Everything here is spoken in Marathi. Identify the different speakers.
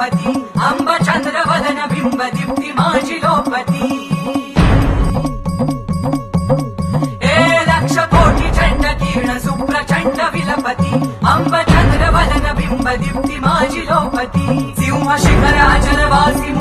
Speaker 1: लोपती अंब चंद्र वदन बिंब दीप्ती माझी लोपती ए लक्ष कोटी चंड किरण सुप्रचंड विलपती अंब चंद्र वदन बिंब दीप्ती माझी लोपती सिंह शिखराचल वासी